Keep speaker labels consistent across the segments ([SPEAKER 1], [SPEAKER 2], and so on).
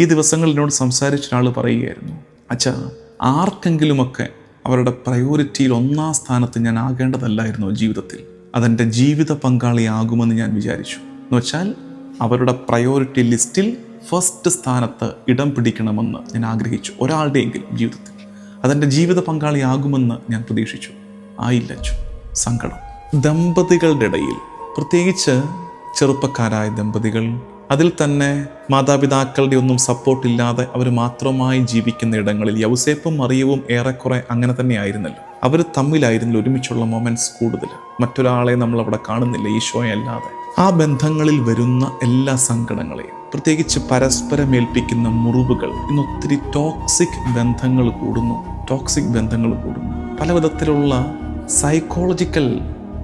[SPEAKER 1] ഈ ദിവസങ്ങളിൽ എന്നോട് സംസാരിച്ച ഒരാൾ പറയുകയായിരുന്നു, അച്ഛാ, ആർക്കെങ്കിലുമൊക്കെ അവരുടെ പ്രയോറിറ്റിയിൽ 1-ാം സ്ഥാനത്ത് ഞാൻ ആകേണ്ടതല്ലായിരുന്നു ജീവിതത്തിൽ. അതെൻ്റെ ജീവിത പങ്കാളിയാകുമെന്ന് ഞാൻ വിചാരിച്ചു. എന്ന് വെച്ചാൽ അവരുടെ പ്രയോറിറ്റി ലിസ്റ്റിൽ ഫസ്റ്റ് സ്ഥാനത്ത് ഇടം പിടിക്കണമെന്ന് ഞാൻ ആഗ്രഹിച്ചു, ഒരാളുടെയെങ്കിലും ജീവിതത്തിൽ. അതെൻ്റെ ജീവിത പങ്കാളിയാകുമെന്ന് ഞാൻ പ്രതീക്ഷിച്ചു. ആയില്ല അച്ചു. സങ്കടം. ദമ്പതികളുടെ ഇടയിൽ, പ്രത്യേകിച്ച് ചെറുപ്പക്കാരായ ദമ്പതികൾ, അതിൽ തന്നെ മാതാപിതാക്കളുടെ ഒന്നും സപ്പോർട്ടില്ലാതെ അവർ മാത്രമായി ജീവിക്കുന്ന ഇടങ്ങളിൽ, യൗസേപ്പും മറിയവും ഏറെക്കുറെ അങ്ങനെ തന്നെ ആയിരുന്നല്ലോ. അവർ തമ്മിലായിരുന്നില്ല ഒരുമിച്ചുള്ള മൊമെന്റ്സ് കൂടുതൽ. മറ്റൊരാളെ നമ്മൾ അവിടെ കാണുന്നില്ല ഈശോയെ അല്ലാതെ. ആ ബന്ധങ്ങളിൽ വരുന്ന എല്ലാ സങ്കടങ്ങളെയും, പ്രത്യേകിച്ച് പരസ്പരമേൽപ്പിക്കുന്ന മുറിവുകൾ, ഇന്നൊത്തിരി ടോക്സിക് ബന്ധങ്ങൾ കൂടുന്നു. പല വിധത്തിലുള്ള സൈക്കോളജിക്കൽ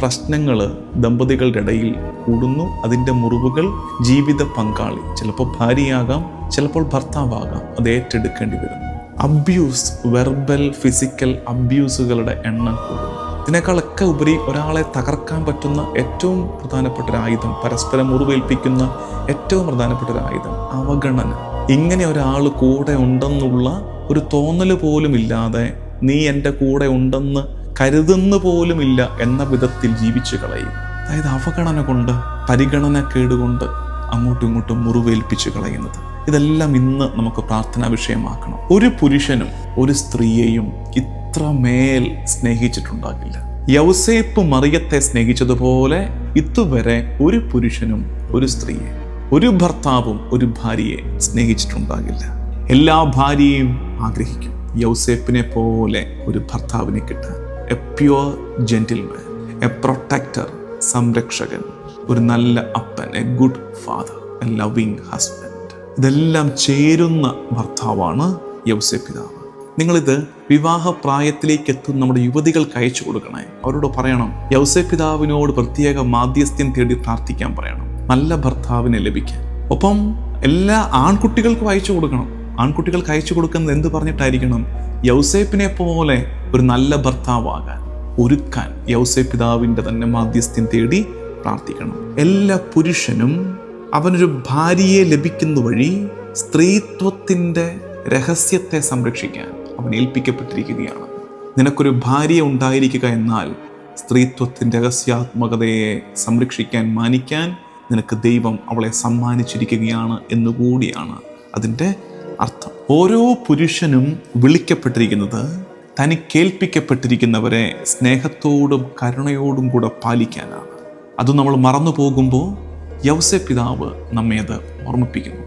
[SPEAKER 1] പ്രശ്നങ്ങൾ ദമ്പതികളുടെ ഇടയിൽ കൂടുന്നു. അതിൻ്റെ മുറിവുകൾ ജീവിത പങ്കാളി, ചിലപ്പോൾ ഭാര്യയാകാം, ചിലപ്പോൾ ഭർത്താവാകാം, അത് ഏറ്റെടുക്കേണ്ടി വരുന്നു. അബ്യൂസ്, വെർബൽ ഫിസിക്കൽ അബ്യൂസുകളുടെ എണ്ണം കൂടുന്നു. ഇതിനേക്കാളൊക്കെ ഉപരി ഒരാളെ തകർക്കാൻ പറ്റുന്ന ഏറ്റവും പ്രധാനപ്പെട്ട ഒരു ആയുധം, പരസ്പരം മുറിവേൽപ്പിക്കുന്ന ഏറ്റവും പ്രധാനപ്പെട്ട ഒരു ആയുധം അവഗണന. ഇങ്ങനെ ഒരാൾ കൂടെ ഉണ്ടെന്നുള്ള ഒരു തോന്നൽ പോലും ഇല്ലാതെ, നീ എൻ്റെ കൂടെ ഉണ്ടെന്ന് കരുതുന്ന പോലുമില്ല എന്ന വിധത്തിൽ ജീവിച്ചു കളയും. അതായത് അവഗണന കൊണ്ട്, പരിഗണന കേടുകൊണ്ട് അങ്ങോട്ടും ഇങ്ങോട്ടും മുറിവേൽപ്പിച്ചു കളയുന്നത്. ഇതെല്ലാം ഇന്ന് നമുക്ക് പ്രാർത്ഥനാ വിഷയമാക്കണം. ഒരു പുരുഷനും ഒരു സ്ത്രീയെയും ഇത്രമേൽ സ്നേഹിച്ചിട്ടുണ്ടാകില്ല. യൗസേപ്പ് മറിയത്തെ സ്നേഹിച്ചതുപോലെ ഇതുവരെ ഒരു പുരുഷനും ഒരു സ്ത്രീയെ, ഒരു ഭർത്താവും ഒരു ഭാര്യയെ സ്നേഹിച്ചിട്ടുണ്ടാകില്ല. എല്ലാ ഭാര്യയും ആഗ്രഹിക്കും യൗസേപ്പിനെ പോലെ ഒരു ഭർത്താവിനെ കിട്ടാൻ. A pure gentleman, A protector, സംരക്ഷകൻ, ഒരു നല്ല അപ്പൻ, A good father, A loving husband. ഇതെല്ലാം ചേരുന്ന ഭർത്താവാണ് യൗസേപ്പ് പിതാവ്. നിങ്ങളിത് വിവാഹപ്രായത്തിലേക്ക് എത്തുന്ന നമ്മുടെ യുവതികൾക്ക് അയച്ചു കൊടുക്കണേ. അവരോട് പറയണം, യൗസേപ്പ് പിതാവിനോട് പ്രത്യേക മാധ്യസ്ഥ്യം തേടി പ്രാർത്ഥിക്കാൻ പറയണം, നല്ല ഭർത്താവിനെ ലഭിക്കാൻ. ഒപ്പം എല്ലാ ആൺകുട്ടികൾക്കും അയച്ചു കൊടുക്കണം. ആൺകുട്ടികൾക്ക് അയച്ചു കൊടുക്കുന്നത് എന്ത് പറഞ്ഞിട്ടായിരിക്കണം? യൗസേപ്പിനെ പോലെ ഒരു നല്ല ഭർത്താവാകാൻ ഒരുക്കാൻ യൗസേപ്പ് പിതാവിൻ്റെ തന്നെ മാധ്യസ്ഥ്യം തേടി പ്രാർത്ഥിക്കണം. എല്ലാ പുരുഷനും അവനൊരു ഭാര്യയെ ലഭിക്കുന്ന വഴി സ്ത്രീത്വത്തിൻ്റെ രഹസ്യത്തെ സംരക്ഷിക്കാൻ അവൻ ഏൽപ്പിക്കപ്പെട്ടിരിക്കുകയാണ്. നിനക്കൊരു ഭാര്യ ഉണ്ടായിരിക്കുക എന്നാൽ സ്ത്രീത്വത്തിൻ്റെ രഹസ്യാത്മകതയെ സംരക്ഷിക്കാൻ, മാനിക്കാൻ നിനക്ക് ദൈവം അവളെ സമ്മാനിച്ചിരിക്കുകയാണ് എന്നുകൂടിയാണ് അതിൻ്റെ അർത്ഥം. ഓരോ പുരുഷനും വിളിക്കപ്പെട്ടിരിക്കുന്നത് തനിക്കേൽപ്പിക്കപ്പെട്ടിരിക്കുന്നവരെ സ്നേഹത്തോടും കരുണയോടും കൂടെ പാലിക്കാനാണ്. അത് നമ്മൾ മറന്നു പോകുമ്പോൾ യൗസേപ്പ് പിതാവ് നമ്മെ അത് ഓർമ്മിപ്പിക്കുന്നു.